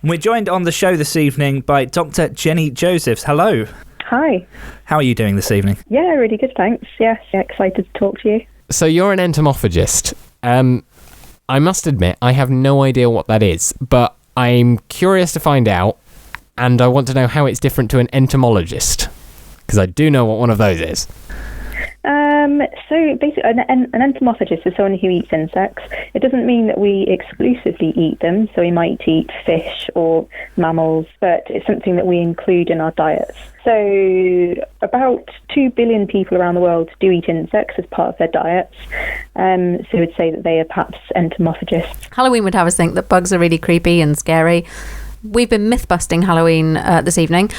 We're joined on the show this evening by Dr. Jenny Josephs. Hello. Hi. How are you doing this evening? Yeah, really good, thanks. Yes, excited to talk to you. So you're an entomologist. I must admit, I have no idea what that is, but I'm curious to find out, and I want to know how it's different to an entomologist, because I do know what one of those is. So basically, an entomologist is someone who eats insects. It doesn't mean that we exclusively eat them, so we might eat fish or mammals, but it's something that we include in our diets. So about 2 billion people around the world do eat insects as part of their diets. So we'd say that they are perhaps entomologists. Halloween would have us think that bugs are really creepy and scary. We've been myth-busting Halloween this evening.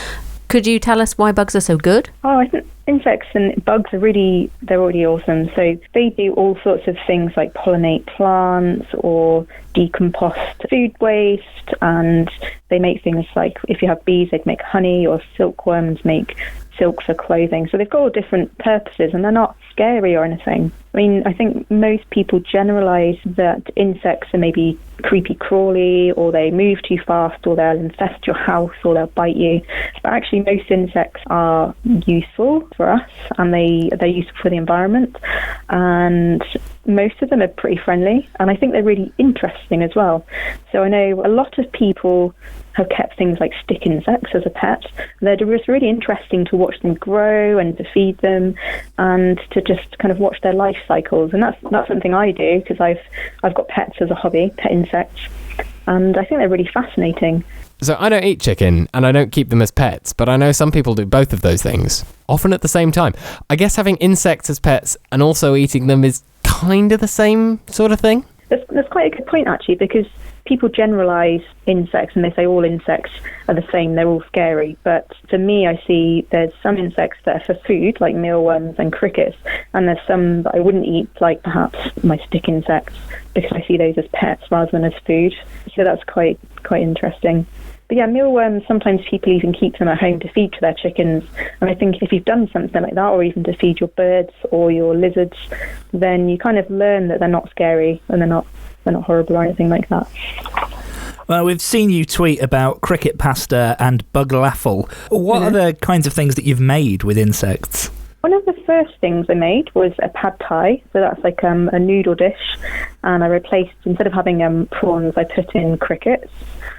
Could you tell us why bugs are so good? Oh, I think insects and bugs are really awesome. So they do all sorts of things like pollinate plants or decompost food waste, and they make things like, if you have bees, they'd make honey, or silkworms make silk for clothing. So they've got all different purposes, and they're not scary or anything. I mean, I think most people generalise that insects are maybe creepy crawly, or they move too fast, or they'll infest your house, or they'll bite you. But actually most insects are useful for us, and they're useful for the environment, and most of them are pretty friendly, and I think they're really interesting as well. So I know a lot of people have kept things like stick insects as a pet. They're just really interesting to watch them grow and to feed them and to just kind of watch their life cycles. And that's something I do, because I've got pets as a hobby, pet insects, and I think they're really fascinating. So I don't eat chicken and I don't keep them as pets, but I know some people do both of those things, often at the same time. I guess having insects as pets and also eating them is kind of the same sort of thing? That's quite a good point, actually, because people generalise insects and they say all insects are the same, they're all scary. But for me, I see there's some insects that are for food, like mealworms and crickets, and there's some that I wouldn't eat, like perhaps my stick insects, because I see those as pets rather than as food. So that's quite interesting. But yeah, mealworms, sometimes people even keep them at home to feed to their chickens. And I think if you've done something like that, or even to feed your birds or your lizards, then you kind of learn that they're not scary and they're not horrible or anything like that. Well, we've seen you tweet about cricket pasta and bug laffle. What are the kinds of things that you've made with insects? One of the first things I made was a pad thai, so that's like a noodle dish, and I replaced, instead of having prawns, I put in crickets.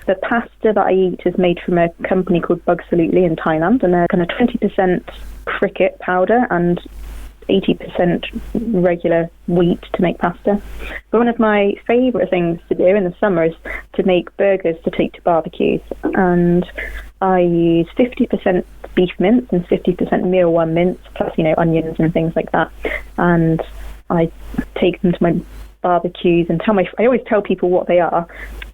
The pasta that I eat is made from a company called Bugsalutely in Thailand, and they're kind of 20% cricket powder and 80% regular wheat to make pasta. But one of my favourite things to do in the summer is to make burgers to take to barbecues, and I use 50% beef mince and 50% mealworm mince, plus onions and things like that, and I take them to my barbecues and I always tell people what they are,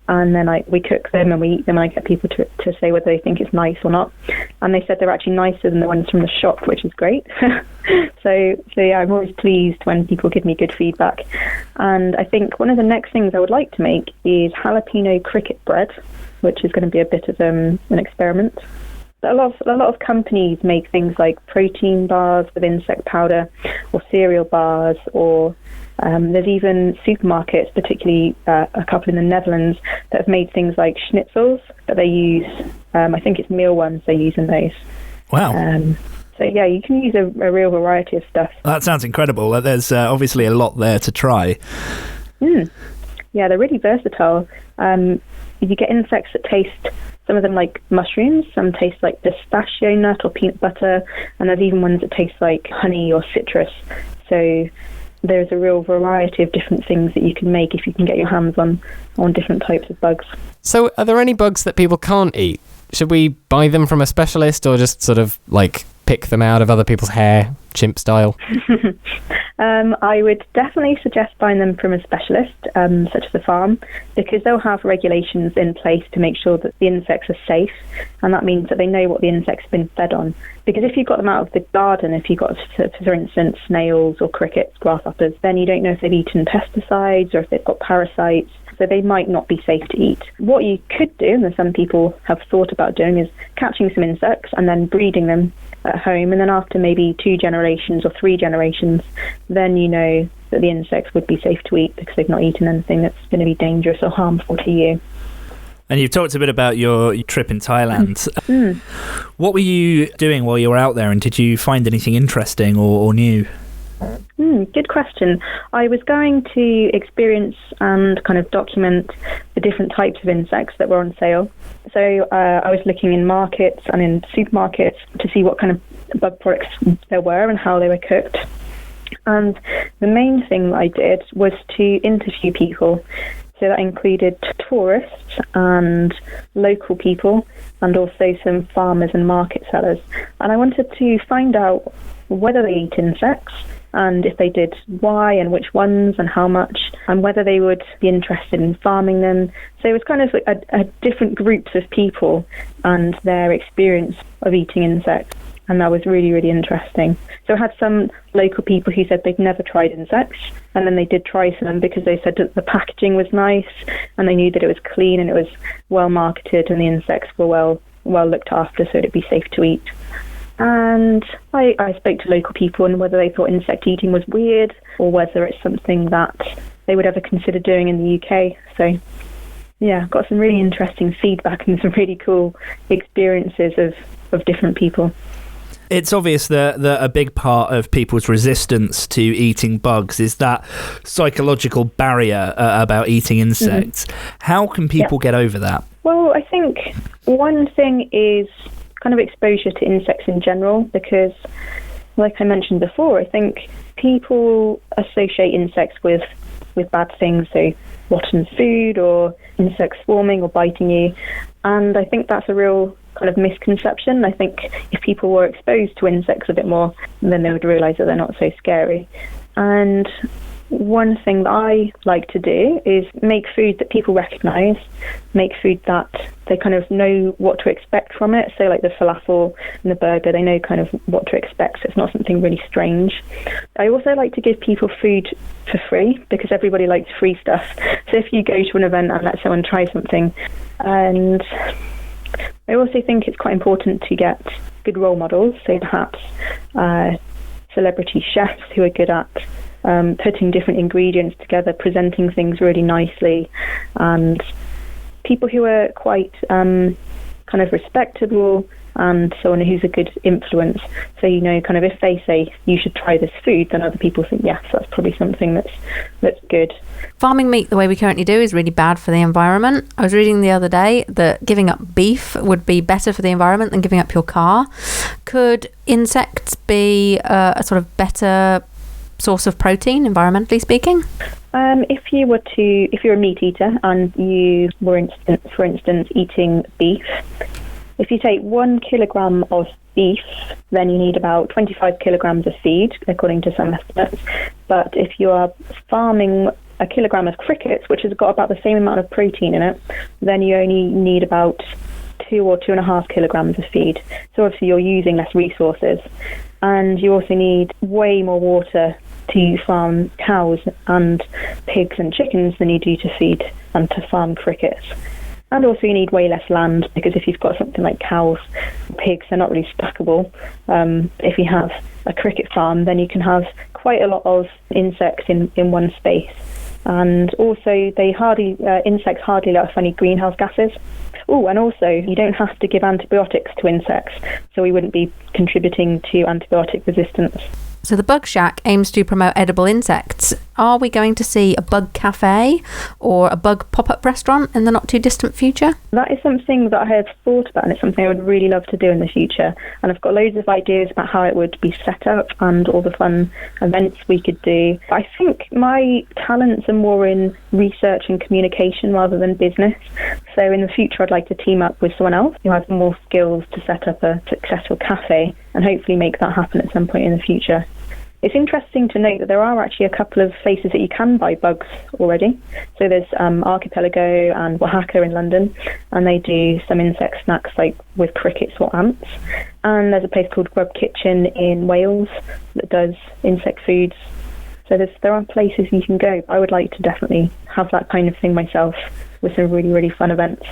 and then we cook them and we eat them, and I get people to say whether they think it's nice or not, and they said they're actually nicer than the ones from the shop, which is great. so yeah, I'm always pleased when people give me good feedback. And I think one of the next things I would like to make is jalapeno cricket bread, which is going to be a bit of an experiment. A lot of companies make things like protein bars with insect powder, or cereal bars, or there's even supermarkets, particularly a couple in the Netherlands, that have made things like schnitzels that they use. I think it's mealworms they use in those. Wow. So yeah, you can use a real variety of stuff. That sounds incredible. There's obviously a lot there to try. Yeah, they're really versatile. You get insects that taste, some of them like mushrooms, some taste like pistachio nut or peanut butter, and there's even ones that taste like honey or citrus. So there's a real variety of different things that you can make if you can get your hands on different types of bugs. So are there any bugs that people can't eat? Should we buy them from a specialist, or just sort of like pick them out of other people's hair, chimp style? I would definitely suggest buying them from a specialist, such as a farm, because they'll have regulations in place to make sure that the insects are safe, and that means that they know what the insects have been fed on. Because if you got them out of the garden, if you got, for instance, snails or crickets, grasshoppers, then you don't know if they've eaten pesticides or if they've got parasites, so they might not be safe to eat. What you could do, and some people have thought about doing, is catching some insects and then breeding them at home, and then after maybe 2 generations or 3 generations, then you know that the insects would be safe to eat because they've not eaten anything that's going to be dangerous or harmful to you. And you've talked a bit about your trip in Thailand. What were you doing while you were out there, and did you find anything interesting or new? Good question. I was going to experience and kind of document the different types of insects that were on sale. So I was looking in markets and in supermarkets to see what kind of bug products there were and how they were cooked. And the main thing that I did was to interview people. So that included tourists and local people, and also some farmers and market sellers. And I wanted to find out whether they eat insects, and if they did, why and which ones and how much, and whether they would be interested in farming them. So it was kind of like a different groups of people and their experience of eating insects. And that was really, really interesting. So I had some local people who said they'd never tried insects, and then they did try some because they said that the packaging was nice and they knew that it was clean and it was well marketed and the insects were well looked after, so it'd be safe to eat. And I spoke to local people and whether they thought insect eating was weird or whether it's something that they would ever consider doing in the UK. So yeah, got some really interesting feedback and some really cool experiences of different people. It's obvious that a big part of people's resistance to eating bugs is that psychological barrier about eating insects. How can people get over that? Well, I think one thing is kind of exposure to insects in general, because like I mentioned before, I think people associate insects with bad things, so rotten food or insects swarming or biting you. And I think that's a real kind of misconception. I think if people were exposed to insects a bit more, then they would realise that they're not so scary. And one thing that I like to do is make food that people recognise, make food that they kind of know what to expect from it. So like the falafel and the burger, they know kind of what to expect, so it's not something really strange. I also like to give people food for free because everybody likes free stuff. So if you go to an event and let someone try something, and I also think it's quite important to get good role models, so perhaps celebrity chefs who are good at putting different ingredients together, presenting things really nicely, and people who are quite kind of respectable, and someone who's a good influence. So, you know, kind of if they say you should try this food, then other people think, yes, that's probably something that's good. Farming meat the way we currently do is really bad for the environment. I was reading the other day that giving up beef would be better for the environment than giving up your car. Could insects be a sort of better source of protein, environmentally speaking? If you're a meat eater and you were, for instance, eating beef, if you take 1 kilogram of beef, then you need about 25 kilograms of feed, according to some estimates. But if you are farming a kilogram of crickets, which has got about the same amount of protein in it, then you only need about 2 or 2.5 kilograms of feed. So obviously you're using less resources. And you also need way more water to farm cows and pigs and chickens than you do to feed and to farm crickets. And also you need way less land, because if you've got something like cows, pigs, they're not really stackable. If you have a cricket farm, then you can have quite a lot of insects in one space. And also insects hardly let off any greenhouse gases. Oh, and also you don't have to give antibiotics to insects, so we wouldn't be contributing to antibiotic resistance. So the Bug Shack aims to promote edible insects. Are we going to see a bug cafe or a bug pop-up restaurant in the not too distant future? That is something that I have thought about, and it's something I would really love to do in the future. And I've got loads of ideas about how it would be set up and all the fun events we could do. I think my talents are more in research and communication rather than business. So in the future I'd like to team up with someone else who has more skills to set up a successful cafe and hopefully make that happen at some point in the future. It's interesting to note that there are actually a couple of places that you can buy bugs already. So there's Archipelago and Oaxaca in London, and they do some insect snacks like with crickets or ants. And there's a place called Grub Kitchen in Wales that does insect foods. So there are places you can go. I would like to definitely have that kind of thing myself with some really, really fun events.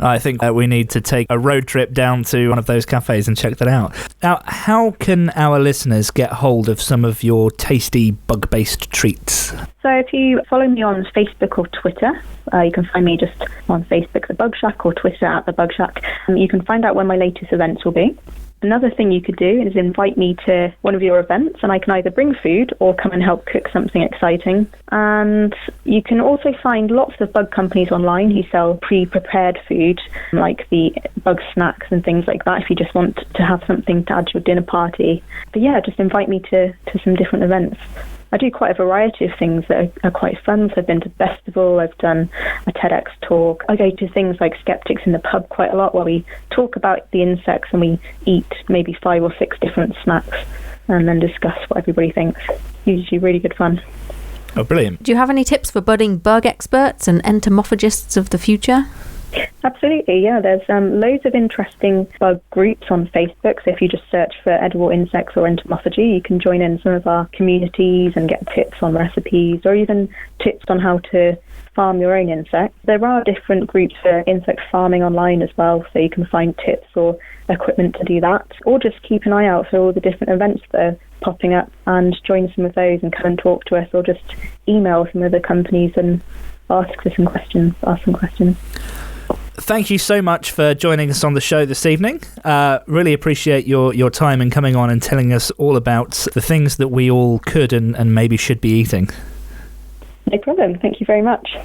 I think we need to take a road trip down to one of those cafes and check that out. Now, how can our listeners get hold of some of your tasty bug-based treats? So if you follow me on Facebook or Twitter, you can find me just on Facebook, The Bug Shack, or Twitter at The Bug Shack. You can find out when my latest events will be. Another thing you could do is invite me to one of your events, and I can either bring food or come and help cook something exciting. And you can also find lots of bug companies online who sell pre-prepared food, like the bug snacks and things like that, if you just want to have something to add to your dinner party. But yeah, just invite me to some different events. I do quite a variety of things that are quite fun. So I've been to festival, I've done a TEDx talk. I go to things like Skeptics in the Pub quite a lot, where we talk about the insects and we eat maybe 5 or 6 different snacks and then discuss what everybody thinks. Usually really good fun. Oh, brilliant. Do you have any tips for budding bug experts and entomologists of the future? Absolutely, yeah. There's loads of interesting bug groups on Facebook. So if you just search for edible insects or entomology, you can join in some of our communities and get tips on recipes, or even tips on how to farm your own insects. There are different groups for insect farming online as well, so you can find tips or equipment to do that. Or just keep an eye out for all the different events that are popping up and join some of those and come and talk to us, or just email some of the companies and ask some questions. Thank you so much for joining us on the show this evening. Really appreciate your time and coming on and telling us all about the things that we all could and maybe should be eating. No problem. Thank you very much.